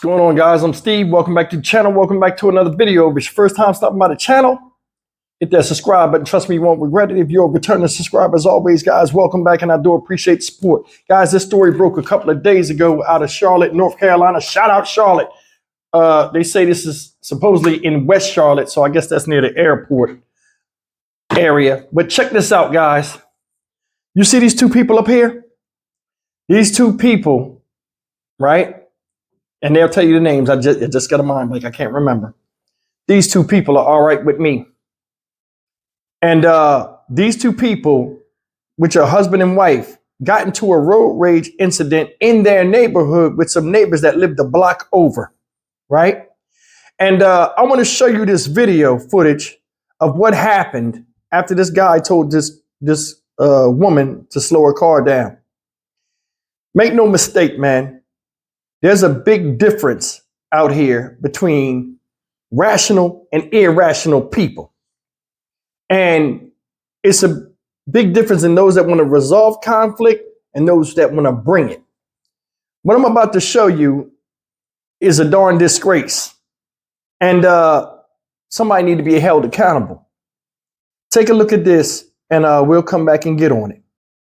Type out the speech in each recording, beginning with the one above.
What's going on, guys? I'm Steve. Welcome back to the channel. Welcome back to another video. If it's your first time stopping by the channel, hit that subscribe button. Trust me, you won't regret it. If you're a returning subscriber, as always, guys, welcome back, and I do appreciate the support. Guys, this story broke a couple of days ago out of Charlotte, North Carolina. Shout out Charlotte. They say this is supposedly in West Charlotte, so I guess that's near the airport area. But check this out, guys. You see these two people up here? These two people, right? And they'll tell you the names. I just got a mind blank. I can't remember. These two people are all right with me. And these two people, which are husband and wife, got into a road rage incident in their neighborhood with some neighbors that lived a block over, right? And I want to show you this video footage of what happened after this guy told this woman to slow her car down. Make no mistake, man. There's a big difference out here between rational and irrational people. And it's a big difference in those that want to resolve conflict and those that want to bring it. What I'm about to show you is a darn disgrace. And somebody need to be held accountable. Take a look at this and we'll come back and get on it.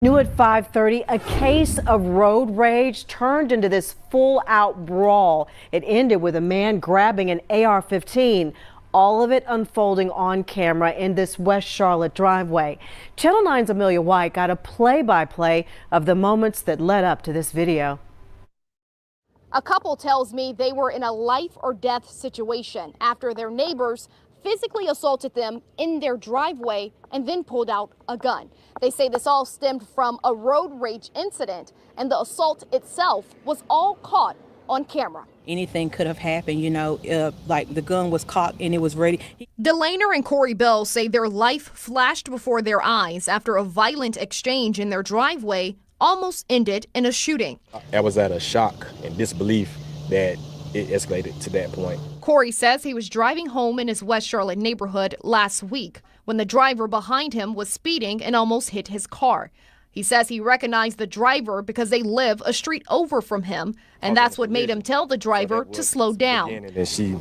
New at 5:30, a case of road rage turned into this full-out brawl. It ended with a man grabbing an AR-15, all of it unfolding on camera in this West Charlotte driveway. Channel 9's Amelia White got a play-by-play of the moments that led up to this video. A couple tells me they were in a life or death situation after their neighbors physically assaulted them in their driveway and then pulled out a gun. They say this all stemmed from a road rage incident, and the assault itself was all caught on camera. Anything could have happened, you know, like the gun was cocked and it was ready. Delainer and Corey Bell say their life flashed before their eyes after a violent exchange in their driveway almost ended in a shooting. I was at a shock and disbelief that it escalated to that point. Corey says he was driving home in his West Charlotte neighborhood last week when the driver behind him was speeding and almost hit his car. He says he recognized the driver because they live a street over from him, and that's what made him tell the driver to slow down. And then she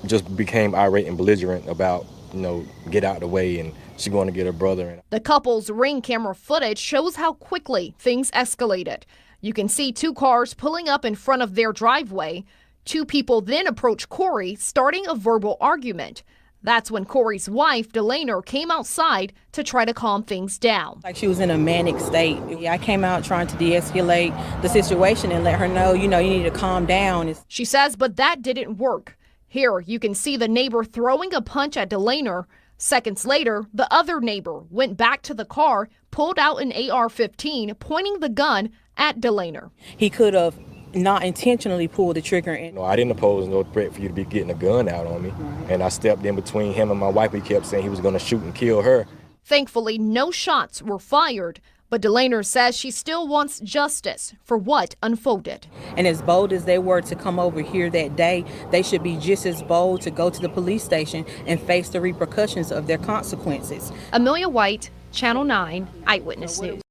just became irate and belligerent about, you know, get out of the way, and she going to get her brother. The couple's Ring camera footage shows how quickly things escalated. You can see two cars pulling up in front of their driveway. Two people then approach Corey, starting a verbal argument. That's when Corey's wife, Delainer, came outside to try to calm things down. Like she was in a manic state. I came out trying to de-escalate the situation and let her know, you know, you need to calm down. She says, but that didn't work. Here, you can see the neighbor throwing a punch at Delainer. Seconds later, the other neighbor went back to the car, pulled out an AR-15, pointing the gun at Delainer. He could have not intentionally pulled the trigger. No, I didn't oppose no threat for you to be getting a gun out on me. And I stepped in between him and my wife. He kept saying he was going to shoot and kill her. Thankfully, no shots were fired, but Delainer says she still wants justice for what unfolded. And as bold as they were to come over here that day, they should be just as bold to go to the police station and face the repercussions of their consequences. Amelia White, Channel 9 Eyewitness News.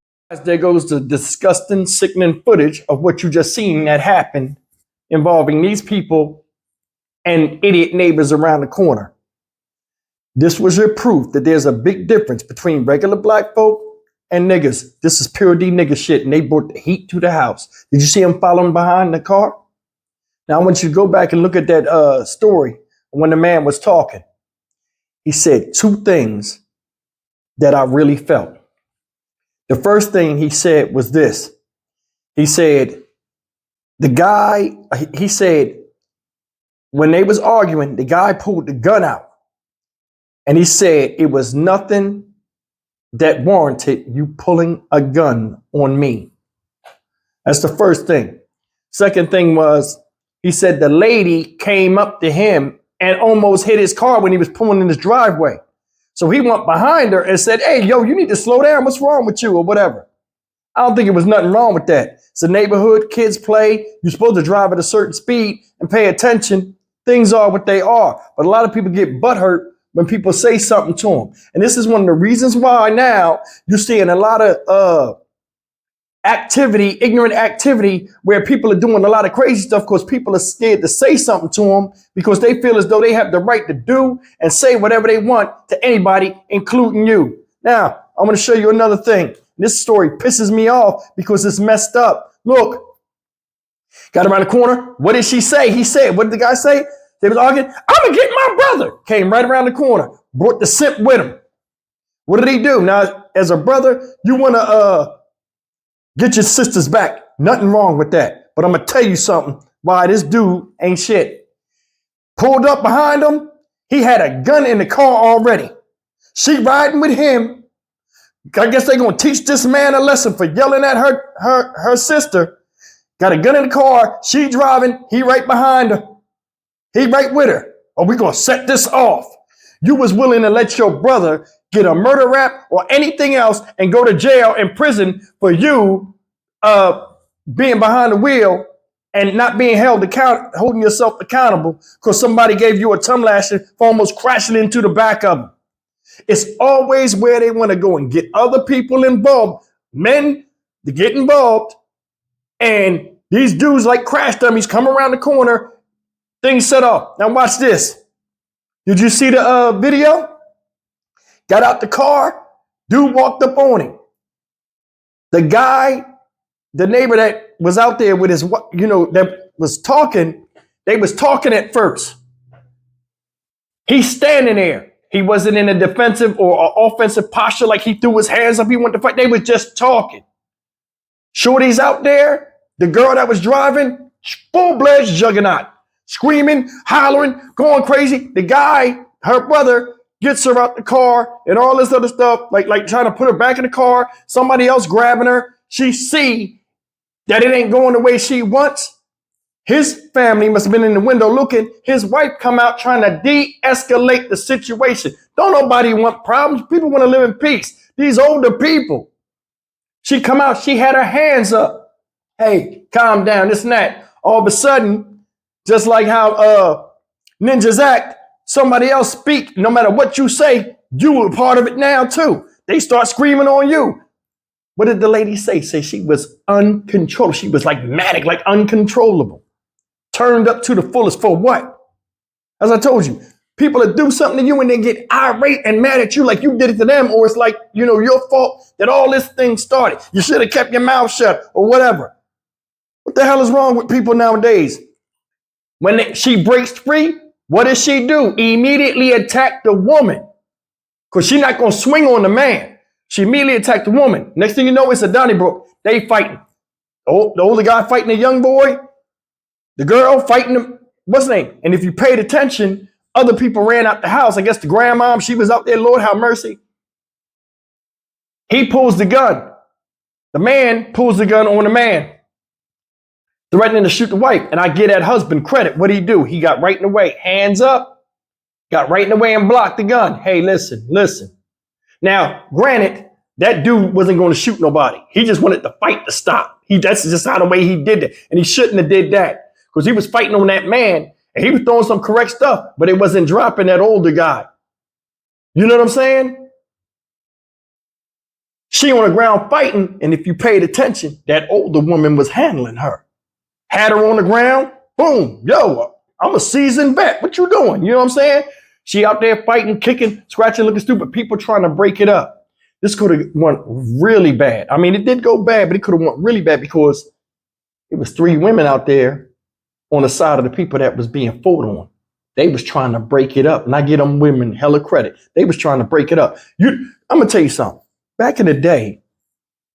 There goes the disgusting, sickening footage of what you just seen that happened involving these people and idiot neighbors around the corner. This was your proof that there's a big difference between regular black folk and niggas. This is pure D nigga shit, and they brought the heat to the house. Did you see him following behind the car? Now I want you to go back and look at that story when the man was talking. He said two things that I really felt. The first thing he said was this. He said, he said, when they was arguing, the guy pulled the gun out. And he said, it was nothing that warranted you pulling a gun on me. That's the first thing. Second thing was, he said the lady came up to him and almost hit his car when he was pulling in his driveway. So he went behind her and said, hey, yo, you need to slow down. What's wrong with you or whatever? I don't think it was nothing wrong with that. It's a neighborhood, kids play. You're supposed to drive at a certain speed and pay attention. Things are what they are. But a lot of people get butthurt when people say something to them. And this is one of the reasons why now you're seeing a lot of activity, ignorant activity, where people are doing a lot of crazy stuff because people are scared to say something to them because they feel as though they have the right to do and say whatever they want to anybody, including you. Now, I'm going to show you another thing. This story pisses me off because it's messed up. Look, got around the corner. What did she say? He said, what did the guy say? They was arguing. I'm going to get my brother. Came right around the corner. Brought the simp with him. What did he do? Now, as a brother, you want to get your sisters back. Nothing wrong with that. But I'm going to tell you something. Why this dude ain't shit. Pulled up behind him. He had a gun in the car already. She riding with him. I guess they're going to teach this man a lesson for yelling at her sister. Got a gun in the car. She driving. He right behind her. He right with her. Are we going to set this off? You was willing to let your brother get a murder rap or anything else and go to jail and prison for you being behind the wheel and not being holding yourself accountable because somebody gave you a tongue lashing for almost crashing into the back of them. It's always where they want to go and get other people involved, men to get involved. And these dudes like crash dummies come around the corner, things set off. Now watch this. Did you see the video? Got out the car, dude walked up on him. The guy, the neighbor that was out there with his, that was talking, they was talking at first. He's standing there. He wasn't in a defensive or offensive posture like he threw his hands up. He wanted to fight. They was just talking. Shorty's out there. The girl that was driving, full-fledged juggernaut, screaming, hollering, going crazy. The guy, her brother, gets her out the car and all this other stuff, like trying to put her back in the car. Somebody else grabbing her. She see that it ain't going the way she wants. His family must have been in the window looking. His wife come out trying to de-escalate the situation. Don't nobody want problems. People want to live in peace. These older people. She come out. She had her hands up. Hey, calm down. This and that. All of a sudden, just like how ninjas act, somebody else speak. No matter what you say, you were part of it now too. They start screaming on you. What did the lady say? Say she was uncontrollable. She was like manic, like uncontrollable. Turned up to the fullest for what? As I told you, people that do something to you and they get irate and mad at you like you did it to them, or it's like, your fault that all this thing started. You should have kept your mouth shut or whatever. What the hell is wrong with people nowadays? When she breaks free, what does she do? Immediately attack the woman because she's not going to swing on the man. She immediately attacked the woman. Next thing you know, it's a Donnybrook. They fighting. Oh, the older guy fighting the young boy. The girl fighting him, what's her name? And if you paid attention, other people ran out the house. I guess the grandmom, she was out there, Lord have mercy. He pulls the gun. The man pulls the gun on the man, threatening to shoot the wife. And I give that husband credit. What did he do? He got right in the way, hands up, got right in the way and blocked the gun. Hey, listen. Now, granted, that dude wasn't going to shoot nobody. He just wanted the fight to stop. That's just how the way he did it. And he shouldn't have did that. Because he was fighting on that man and he was throwing some correct stuff, but it wasn't dropping that older guy. You know what I'm saying? She on the ground fighting, and if you paid attention, that older woman was handling her. Had her on the ground, boom, yo, I'm a seasoned vet. What you doing? You know what I'm saying? She out there fighting, kicking, scratching, looking stupid. People trying to break it up. This could have went really bad. I mean, it did go bad, but it could have went really bad because it was 3 women out there on the side of the people that was being fought on. They was trying to break it up. And I give them women hella credit. They was trying to break it up. I'm going to tell you something. Back in the day,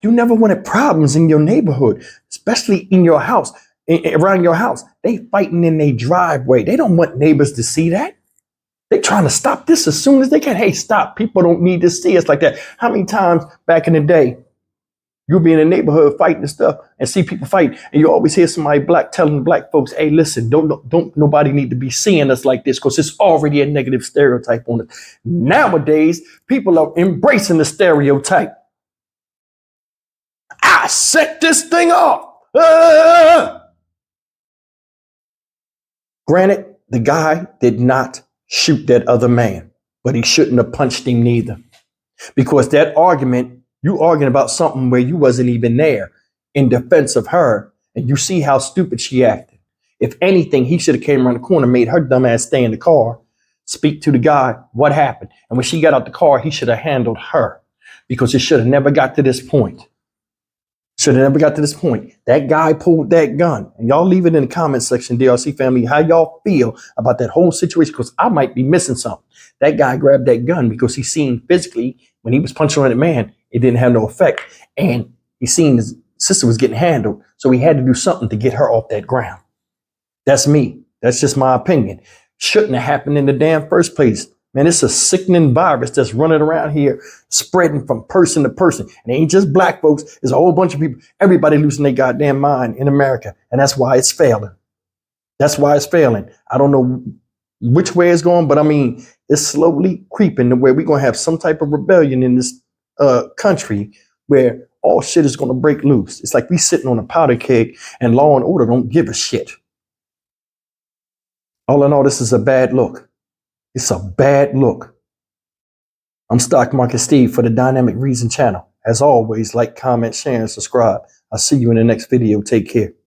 you never wanted problems in your neighborhood, especially in your house, around your house. They fighting in their driveway. They don't want neighbors to see that. They trying to stop this as soon as they can. Hey, stop. People don't need to see us like that. How many times back in the day, you'll be in a neighborhood fighting and stuff and see people fight. And you always hear somebody black telling black folks, hey, listen, don't nobody need to be seeing us like this because it's already a negative stereotype on it. Nowadays, people are embracing the stereotype. I set this thing off. Granted, the guy did not shoot that other man, but he shouldn't have punched him neither. Because that argument, you arguing about something where you wasn't even there. in defense of her, and you see how stupid she acted. If anything, he should have came around the corner, made her dumb ass stay in the car, speak to the guy, what happened. And when she got out the car, he should have handled her, because it should have never got to this point. Should have never got to this point. That guy pulled that gun. And y'all leave it in the comment section, DRC family, how y'all feel about that whole situation, because I might be missing something. That guy grabbed that gun because he seen physically when he was punching on that man, it didn't have no effect. And he seen his sister was getting handled. So he had to do something to get her off that ground. That's me. That's just my opinion. Shouldn't have happened in the damn first place. Man, it's a sickening virus that's running around here, spreading from person to person. And it ain't just black folks. There's a whole bunch of people. Everybody losing their goddamn mind in America. And that's why it's failing. That's why it's failing. I don't know which way it's going, but I mean, it's slowly creeping to where we're going to have some type of rebellion in this country where all shit is going to break loose. It's like we sitting on a powder keg and law and order don't give a shit. All in all, this is a bad look. It's a bad look. I'm Stock Market Steve for the Dynamic Reason channel. As always, like, comment, share, and subscribe. I'll see you in the next video. Take care.